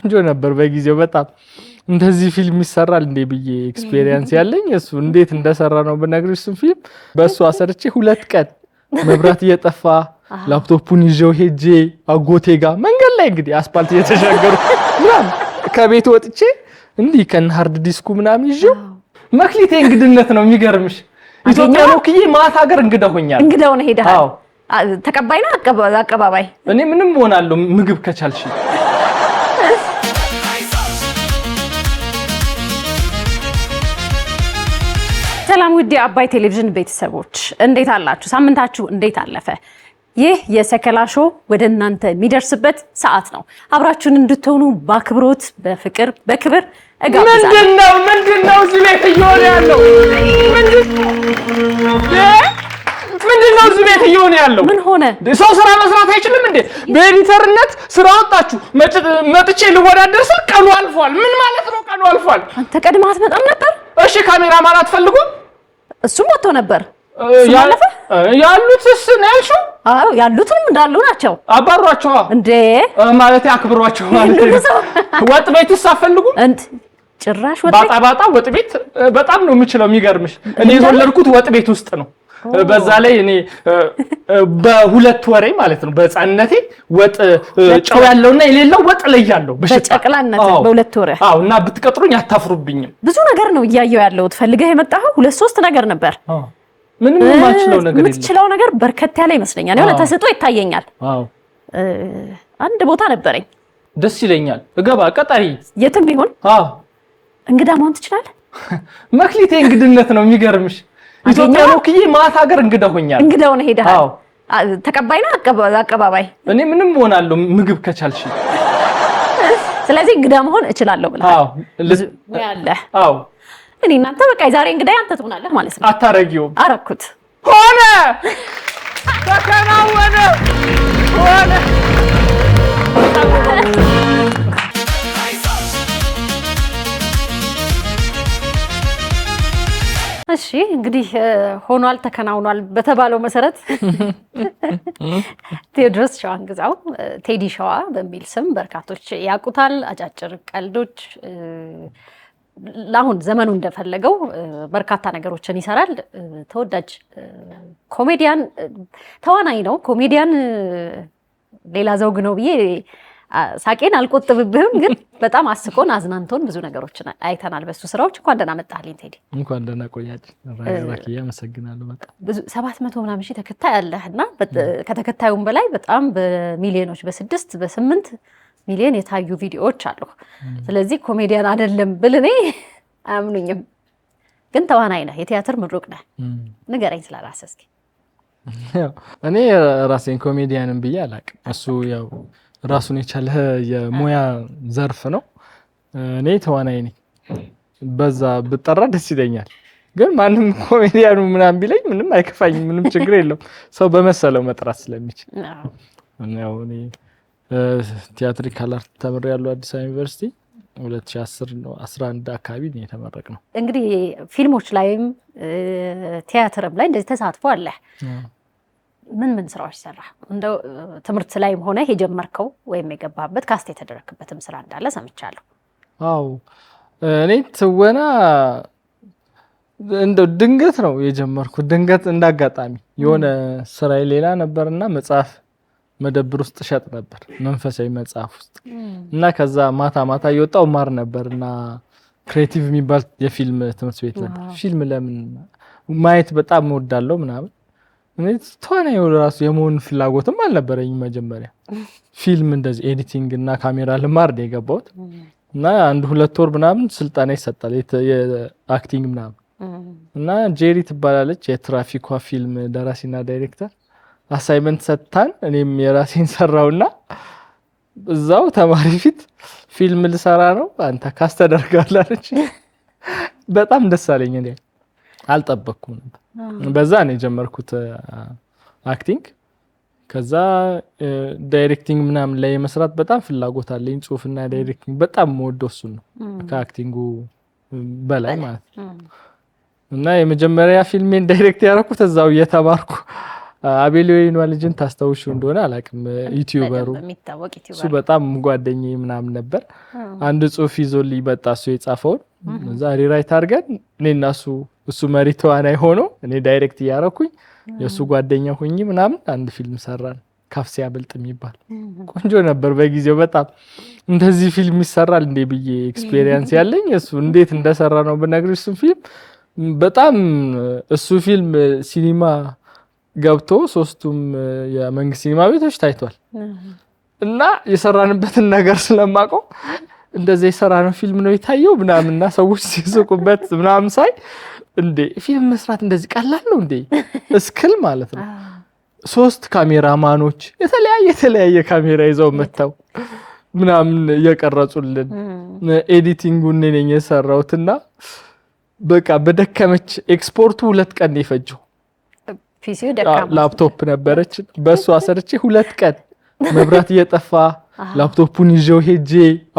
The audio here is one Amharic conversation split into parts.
እንጆ ነበር በጊዜው በጣም እንደዚህ ፊልም ይሰራል እንዴ ብዬ ኤክስፒሪየንስ ያለኝ እሱ እንዴት እንደሰራ ነው በነግርሽ እሱ ፊልም በሱ አሰርቼ 2 ቀን መብራት እየጠፋ ላፕቶፑን ይዤው ሄጄ አጎቴ ጋር መንገድ ላይ እንግዲህ አስፓልት እየተሻገሩ ምናምን ከቤት ወጥቼ እንዲህ ከነ ሃርድ ዲስኩ ምናምን ይዤው መክሊቴ እንግድነት ነው የሚገርምሽ ኢትዮጵያ ነው ክዬ ማታ ሀገር እንግዳ ሆኛለሁ እንግዳው ነው ሄደሃል ተቀባይና አቀባባይ እኔ ምንም ሆናለሁ ምግብ ከቻልሽ ሰላም ውድ የአባይ ቴሌቪዥን ቤተሰቦች እንዴት አላችሁ? ሳምንታችሁ እንዴት አለፈ? ይህ የሰከላ ሾው ወደ እናንተ የሚደርስበት ሰዓት ነው። አብራችሁን እንድትሆኑ በአክብሮት በፍቅር በክብር እጋብዛለሁ። ምንድነው እዚህ ቤት እየሆነ ያለው? ምንድነው እዚህ ቤት እየሆነ ያለው? ምን ሆነ? ሰው ስራ መስራት አይችልም እንዴ? በኤዲተርነት ስራ ወጣችሁ መጥቼ ልወዳደር ስል ቀኑ አልፏል። ምን ማለት ነው ቀኑ አልፏል? አንተ ቀድመህ አትመጣም ነበር? እሺ ካሜራማን አትፈልጉም? እሱም ወጥቶ ነበር። ያሉትስ ነው ያልሽው? አዎ ያሉትም እንዳሉ ናቸው። አባሯቸው እንዴ ማለት አክብሯቸው ማለት ወጥ ቤትስ አትፈልጉም? ጭራሽ ባጣ ወጥ ቤት በጣም ነው የምችለው የሚገርምሽ። እኔ የወለድኩት ወጥ ቤት ውስጥ ነው። በዛ ላይ እኔ በሁለት ወሬ ማለት ነው በጻነቴ ወጥ ጨው ያለውና የሌለው ወጥ ላይ ያለው በጨቅላነት በሁለት ወሬ እና ብትቀጥሩኝ አታፍሩብኝም። ብዙ ነገር ነው እያየው ያለው ፈልገህ የመጣኸው 2-3 ነገር ነበር። ምንም የማችለው ነገር የለም። የምትችለው ነገር በርከት ያለ ይመስለኛል። የሆነ ተሰጥቶ ይታየኛል። አንድ ቦታ ነበረኝ ደስ ይለኛል እገባ ቀጣሪ የትም ቢሆን እንግዳ መሆን ትችላለህ። መክሊቴ እንግድነት ነው የሚገርምሽ ኢትዮጵያ ነው ክዬ ማታ ሀገር እንግዳ ሆኛለሁ። እንግዳው ነው ሄደሃል ተቀባይና አቀባባይ እኔ ምንም ሆናለሁ ምግብ ከቻልሽ ስለዚህ እንግዳ መሆን እችላለሁ ብለህ ያለ እኔ እናንተ በቃ ዛሬ እንግዳ አንተ ትሆናለህ ማለት ነው። አታረጊውም? አረኩት ሆነ ተከናወነ ሆነ እሺ እንግዲህ ሆኗል ተከናውኗል በተባለው መሰረት ቴዎድሮስ ሸዋንግዛው ቴዲ ሸዋ በሚል ስም በርካቶች ያውቁታል። አጫጭር ቀልዶች ለአሁን ዘመኑ እንደፈለገው በርካታ ነገሮችን ይሰራል። ተወዳጅ ኮሜዲያን ተዋናይ ነው። ኮሜዲያን ሌላ ዘውግ ነው ብዬ ሳቄን አልቆጥብብህም፣ ግን በጣም አስቆን አዝናንቶን ብዙ ነገሮችን አይተናል በሱ ስራዎች። እንኳን ደህና መጣህልኝ ቴዲ። እንኳን ደህና ቆያችሁ። ራኪያ አመሰግናለሁ። በጣም ብዙ 700 ምናምን ሺህ ተከታይ አለህና ከተከታዩም በላይ በጣም በሚሊዮኖች በ6 በ8 ሚሊዮን የታዩ ቪዲዮዎች አሉ። ስለዚህ ኮሜዲያን አይደለም ብል እኔ አያምኑኝም። ግን ተዋናይ ነህ፣ የቲያትር ምሩቅ ነህ። ንገረኝ ስለራስህ እስኪ። እኔ ራሴን ኮሜዲያንን ብዬ አላውቅም። እሱ ያው ራሱን የቻለ የሙያ ዘርፍ ነው። እኔ ተዋናይ ነኝ። በዛ ብጠራ ደስ ይለኛል። ግን ማንም ኮሜዲያኑ ምናምን ቢለኝ ምንም አይከፋኝም። ምንም ችግር የለውም። ሰው በመሰለው መጥራት ስለሚችል ነው። እኔ ቲያትሪካል አርት ተምሬያለሁ አዲስ አበባ ዩኒቨርሲቲ 2011 አካባቢ ነው የተመረቅነው። እንግዲህ ፊልሞች ላይም ቲያትርም ላይ እንደዚህ ተሳትፎ አለ። ምን ስራዎች ሰራ? እንደው ትምህርት ላይም ሆነ የጀመርከው ወይም የገባበት ካስት የተደረክበትም ስራ እንዳለ ሰምቻለሁ። አዎ እኔ ትወና እንደው ድንገት ነው የጀመርኩት። ድንገት እንዳጋጣሚ የሆነ ስራዬ ሌላ ነበርና መጽሐፍ መደብር ውስጥ ሸጥ ነበር፣ መንፈሳዊ መጽሐፍ ውስጥ እና ከዛ ማታ እየወጣው ማር ነበርና ክሬቲቭ የሚባል የፊልም ትምህርት ቤት ነበር። ፊልም ለምን ማየት በጣም እወዳለሁ ምናምን እኔ ተዋናይ ራሱ የመሆን ፍላጎትም አልነበረኝም መጀመሪያ። ፊልም እንደዚህ ኤዲቲንግ እና ካሜራ ልማር ነው የገባሁት እና 1-2 ወር ምናምን ስልጠና ይሰጣል የአክቲንግ ምናምን እና ጄሪ ትባላለች የትራፊኳ ፊልም ደራሲና ዳይሬክተር አሳይመንት ሰጥታን እኔም የራሴን ሰራውና እዛው ተማሪ ፊት ፊልም ልሰራ ነው አንተ ካስት ተደርጋለች። በጣም ደስ አለኝ። እኔ አልጠበቅኩም ነበር። በዛ ነው የጀመርኩት አክቲንግ። ከዛ ዳይሬክቲንግ ምናምን ላይ መስራት በጣም ፍላጎት አለኝ። ጽሁፍና ዳይሬክቲንግ በጣም የምወደው እሱ ነው ከአክቲንጉ በላይ ማለት ነው። እና የመጀመሪያ ፊልሜን ዳይሬክት ያደረኩት እዛው እየተማርኩ አቤሎይን ልጅን ታስታውሹ እንደሆነ አላቅም ዩቲዩበሩ እሱ በጣም ጓደኛዬ ምናምን ነበር አንድ ጽሁፍ ይዞልኝ መጣ እሱ የጻፈውን እዛ ሪራይት አድርገን እኔና እሱ መሪ ተዋናይ ሆኖ እኔ ዳይሬክት እያረኩኝ የሱ ጓደኛ ሆኜ ምናምን አንድ ፊልም ሰራን ካፍሲያ በልጥ የሚባል ቆንጆ ነበር በጊዜው በጣም እንደዚህ ፊልም ይሰራል እንዴ ብዬ ኤክስፒሪየንስ ያለኝ እሱ እንዴት እንደሰራ ነው በነግርሽ እሱ ፊልም በጣም እሱ ፊልም ሲኒማ ገብቶ ሶስቱም የመንግስት ሲኒማ ቤቶች ታይቷል እና የሰራንበትን ነገር ስለማቀው እንደዚህ የሰራነው ፊልም ነው የታየው ምናምንና ሰዎች ሲስቁበት ምናምን ሳይ እንዴ ፊልም መስራት እንደዚህ ቀላል ነው እንዴ እስክል ማለት ነው 3 ካሜራማኖች የተለያየ ካሜራ ይዘው መተው ምናምን እየቀረጹልን ኤዲቲንጉን ነኝ የሰራውትና በቃ በደከመች ኤክስፖርቱ 2 ቀን ይፈጀው ፒሲው ደካማ ላፕቶፕ ነበረች በሷ አሰርቼ 2 ቀን መብራት እየጠፋ ላፕቶፑን ይዤው ሄጄ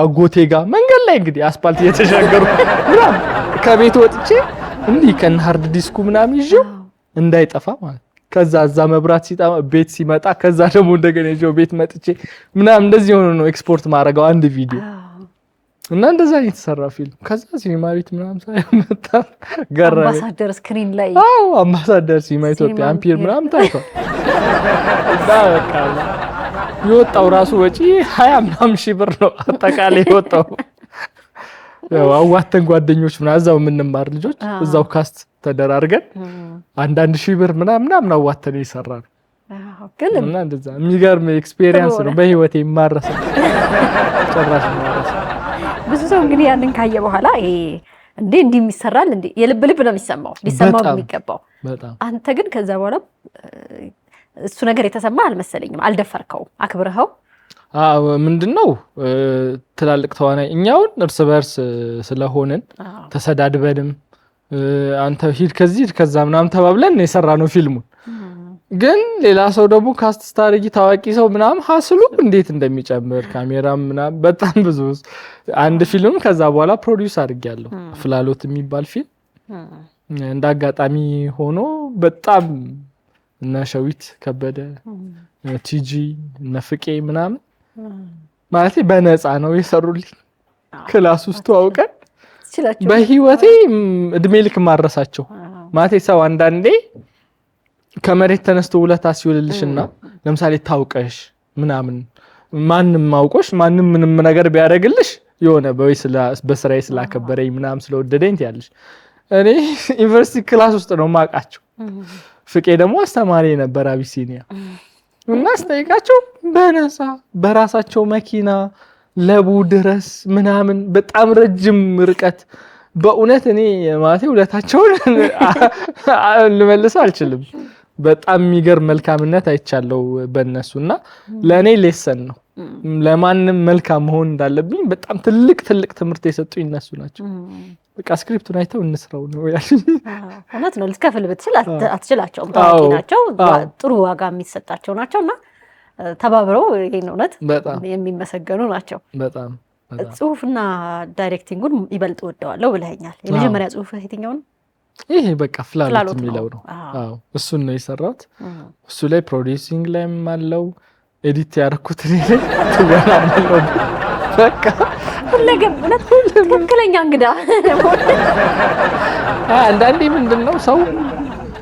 አጎቴ ጋር መንገድ ላይ እንግዲህ አስፋልት እየተሻገሩ ምናምን ከቤት ወጥቼ እንዲህ ከነ ሃርድ ዲስኩ ምናምን ይዤው እንዳይጠፋ ማለት ከዛ እዛ መብራት ሲጣማ ቤት ሲመጣ ከዛ ደግሞ እንደገና ይዤው ቤት መጥቼ ምናምን እንደዚህ ሆኖ ነው ኤክስፖርት ማድረገው አንድ ቪዲዮ እና እንደዛ የተሰራ ፊልም ከዛ ሲኒማ ቤት ምናምን ሳይመጣ ገረመኝ አምባሳደር ስክሪን ላይ አምባሳደር ሲኒማ ኢትዮጵያ አምፒር ምናምን ታይቷል በቃ የወጣው ራሱ ወጪ 20 ምናምን ሺህ ብር ነው አጠቃላይ የወጣው ያው አዋተን ጓደኞች ምናምን እዛው የምንማር ልጆች እዛው ካስት ተደራርገን አንዳንድ ሺህ ብር ምናምን አዋተን ይሰራል ግን እና እንደዛ የሚገርም ኤክስፒሪየንስ ነው በህይወቴ ማረሰ ጭራሽ ማረሰ ብዙ ሰው እንግዲህ ያንን ካየ በኋላ እንዴ ይሰራል እንዴ የልብ ነው የሚሰማው ሊሰማው የሚገባው አንተ ግን ከዛ በኋላ እሱ ነገር የተሰማ አልመሰለኝም አልደፈርከው አክብረኸው ምንድነው ትላልቅ ተዋናይ እኛውን እርስ በርስ ስለሆነን ተሰዳድበንም አንተ ሂድ ከዚህ ከዛ ምናምን ተባብለን የሰራነው ፊልሙን ግን ሌላ ሰው ደግሞ ካስት ስታርጊ ታዋቂ ሰው ምናምን ሀስሉ እንዴት እንደሚጨምር ካሜራም ምናምን በጣም ብዙ አንድ ፊልም ከዛ በኋላ ፕሮዲዩስ አድርጌያለሁ ፍላሎት የሚባል ፊልም እንዳጋጣሚ ሆኖ በጣም እና ሸዊት ከበደ ቲጂ ነፍቄ ምናምን ማለት በነፃ ነው የሰሩልኝ ክላስ ውስጥ ተዋውቀን በህይወቴ እድሜ ልክ ማረሳቸው ማለት ሰው አንዳንዴ ከመሬት ተነስቶ ውለታ ሲውልልሽና ለምሳሌ ታውቀሽ ምናምን ማንንም ማውቆሽ ማንንም ምንም ነገር ቢያደርግልሽ የሆነ በስራዬ ስላከበረኝ ምናምን ስለወደደኝ ትያለሽ እኔ ዩኒቨርሲቲ ክላስ ውስጥ ነው ማቃቸው ፍቄ ደግሞ አስተማሪ ነበር አቢሲኒያ እና አስተይቃቸው በነሳ በራሳቸው መኪና ለቡ ድረስ ምናምን በጣም ረጅም ርቀት በእውነት እኔ ማለት ውለታቸውን ልመልስ አልችልም በጣም የሚገርም መልካምነት አይቻለው በእነሱና ለኔ ሌሰን ነው ለማንም መልካም መሆን እንዳለብኝ በጣም ትልቅ ትምህርት የሰጡኝ እነሱ ናቸው በቃ ስክሪፕቱን አይተው እንስራው ነው ያልኝ እውነት ነው ልትከፍል ብትችል አትችላቸውም ታዋቂ ናቸው ጥሩ ዋጋ የሚሰጣቸው ናቸውና ተባብረው ይሄን እውነት የሚመሰገኑ ናቸው በጣም ጽሁፍና ዳይሬክቲንጉን ይበልጥ ወደዋለሁ ብለኛል የመጀመሪያ ጽሁፍ የትኛው ነው ይሄ በቃ ፍላሎት የሚለው ነው እሱን ነው የሰራሁት እሱ ላይ ፕሮዲዩሲንግ ላይም አለው ኤዲት ያደረኩት ትወናለሁ በቃ ሁለገብ ትክክለኛ እንግዳ አንዳንዴ ምንድነው ሰው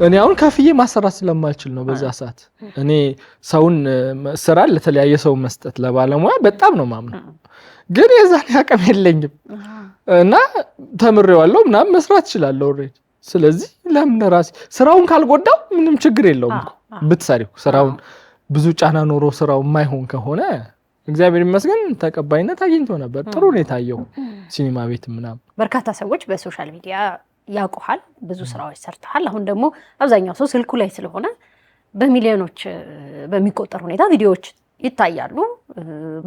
እኔ አሁን ከፍዬ ማሰራት ስለማልችል ነው በዛ ሰዓት እኔ ሰውን ስራ ለተለያየ ሰው መስጠት ለባለሙያ በጣም ነው ማምነው ግን የዛን ያቀም የለኝም እና ተምሬዋለሁ ምናምን መስራት ይችላል ኦሬዲ ስለዚህ ለምን ራሴ ስራውን ካልጎዳው ምንም ችግር የለውም ብትሰሪው ስራውን ብዙ ጫና ኖሮ ስራው የማይሆን ከሆነ እግዚአብሔር ይመስገን ተቀባይነት አግኝቶ ነበር ጥሩ ነው የታየው ሲኒማ ቤት ምናምን በርካታ ሰዎች በሶሻል ሚዲያ ያውቁሃል ብዙ ስራዎች ሰርተሃል አሁን ደግሞ አብዛኛው ሰው ስልኩ ላይ ስለሆነ በሚሊዮኖች በሚቆጠር ሁኔታ ቪዲዮዎች ይታያሉ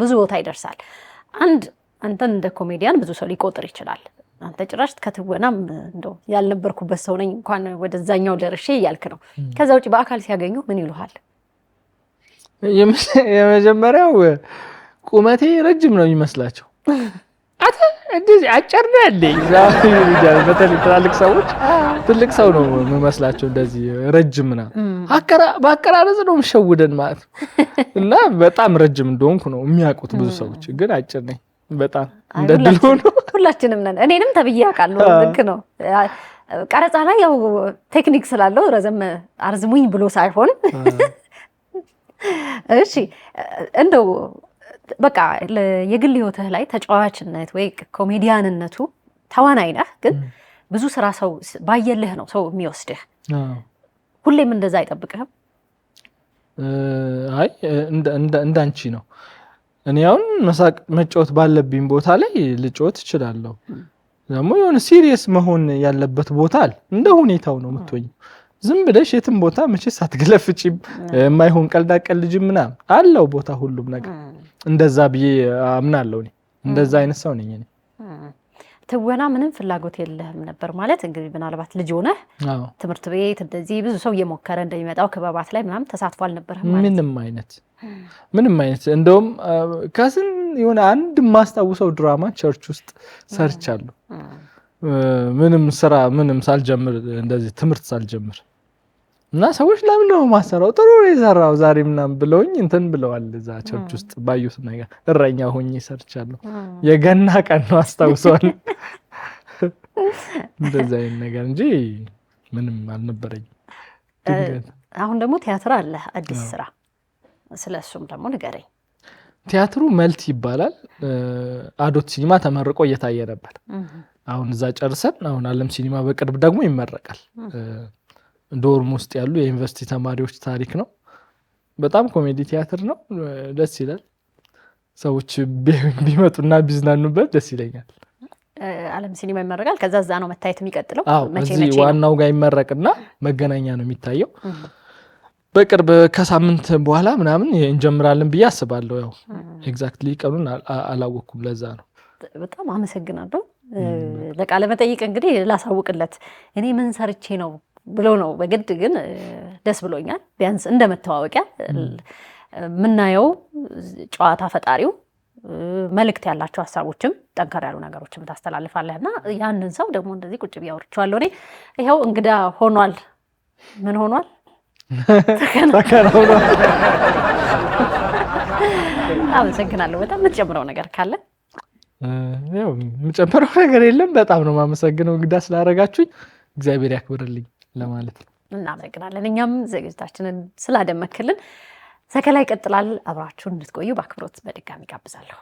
ብዙ ቦታ ይደርሳል አንተን እንደ ኮሜዲያን ብዙ ሰው ሊቆጥር ይችላል አንተ ጭራሽ ከትወናም እንደው ያልነበርኩበት ሰው ነኝ እንኳን ወደዛኛው ደርሼ ያልክ ነው ከዛ ውጪ በአካል ሲያገኙ ምን ይሉሃል የመጀመሪያው ቁመቴ ረጅም ነው የሚመስላቸው እንደዚህ አጭር ነው እንዴ? በተለይ ትላልቅ ሰዎች ትልቅ ሰው ነው የሚመስላቸው እንደዚህ ረጅም ነው። በአቀራረጽ ነው የሚሸውደን ማለት ነው። እና በጣም ረጅም እንደሆንኩ ነው የሚያውቁት ብዙ ሰዎች፣ ግን አጭር ነኝ በጣም እንደድል ሆኖ ሁላችንም ነን። እኔንም ተብዬ አውቃለሁ። ልክ ነው። ቀረጻ ላይ ያው ቴክኒክ ስላለው ረዘም አርዝሙኝ ብሎ ሳይሆን እሺ እንደው በቃ የግል ህይወትህ ላይ ተጫዋችነት ወይ ኮሜዲያንነቱ ተዋናይ ነህ፣ ግን ብዙ ስራ ሰው ባየልህ ነው ሰው የሚወስድህ። ሁሌም እንደዛ አይጠብቅህም? አይ እንዳንቺ ነው። እኔ አሁን መሳቅ መጫወት ባለብኝ ቦታ ላይ ልጫወት እችላለሁ። ደግሞ የሆነ ሲሪየስ መሆን ያለበት ቦታ አለ። እንደ ሁኔታው ነው የምትሆኝ። ዝም ብለሽ የትም ቦታ መቼስ አትገለፍጪም። የማይሆን ቀልዳ ቀልጅም ምናምን አለው ቦታ ሁሉም ነገር። እንደዛ ብዬ አምናለሁ። እኔ እንደዛ አይነት ሰው ነኝ። እኔ ትወና ምንም ፍላጎት የለህም ነበር ማለት እንግዲህ ምናልባት ልጅ ሆነህ ትምህርት ቤት እንደዚህ ብዙ ሰው እየሞከረ እንደሚመጣው ክበባት ላይ ምናምን ተሳትፎ አልነበረህም ማለት? ምንም አይነት እንደውም ከስን የሆነ አንድ ማስታውሰው ድራማ ቸርች ውስጥ ሰርቻለሁ። ምንም ሳልጀምር እንደዚህ ትምህርት ሳልጀምር እና ሰዎች ለምን ነው ማሰራው ጥሩ የሰራው ዛሬ ምናምን ብለውኝ እንትን ብለዋል። እዛ ቸርች ውስጥ ባዩት ነገር እረኛ ሆኜ ሰርቻለሁ። የገና ቀን ነው አስታውሰዋል። እንደዛ አይነት ነገር እንጂ ምንም አልነበረኝም። አሁን ደግሞ ቲያትር አለ አዲስ ስራ፣ ስለሱም ደግሞ ንገረኝ። ቲያትሩ መልቲ ይባላል። አዶት ሲኒማ ተመርቆ እየታየ ነበር። አሁን እዛ ጨርሰን አሁን ዓለም ሲኒማ በቅርብ ደግሞ ይመረቃል። ዶርም ውስጥ ያሉ የዩኒቨርሲቲ ተማሪዎች ታሪክ ነው። በጣም ኮሜዲ ቲያትር ነው። ደስ ይላል። ሰዎች ቢመጡና ቢዝናኑበት ደስ ይለኛል። ዓለም ሲኒማ ይመረቃል። ከዛ እዛ ነው መታየት የሚቀጥለው። እዚህ ዋናው ጋር ይመረቅና መገናኛ ነው የሚታየው። በቅርብ ከሳምንት በኋላ ምናምን እንጀምራለን ብዬ አስባለሁ። ያው ኤግዛክትሊ ቀኑን አላወኩም። ለዛ ነው። በጣም አመሰግናለሁ። ለቃለ መጠይቅ እንግዲህ ላሳውቅለት እኔ ምን ሰርቼ ነው ብሎ ነው በግድ ግን ደስ ብሎኛል። ቢያንስ እንደመተዋወቂያ የምናየው ጨዋታ ፈጣሪው መልእክት ያላቸው ሀሳቦችም ጠንከር ያሉ ነገሮችም ታስተላልፋለህና ያንን ሰው ደግሞ እንደዚህ ቁጭ ብዬ አውርቼዋለሁ። እኔ ይኸው እንግዳ ሆኗል። ምን ሆኗል? አመሰግናለሁ። በጣም የምትጨምረው ነገር ካለ? ያው የምጨምረው ነገር የለም። በጣም ነው የማመሰግነው እንግዳ ስላደረጋችሁኝ። እግዚአብሔር ያክብርልኝ ለማለት ነው። እናመሰግናለን። እኛም ዝግጅታችንን ስላደመክልን። ሰከላ ይቀጥላል። አብራችሁን እንድትቆዩ በአክብሮት በድጋሚ ጋብዛለሁ።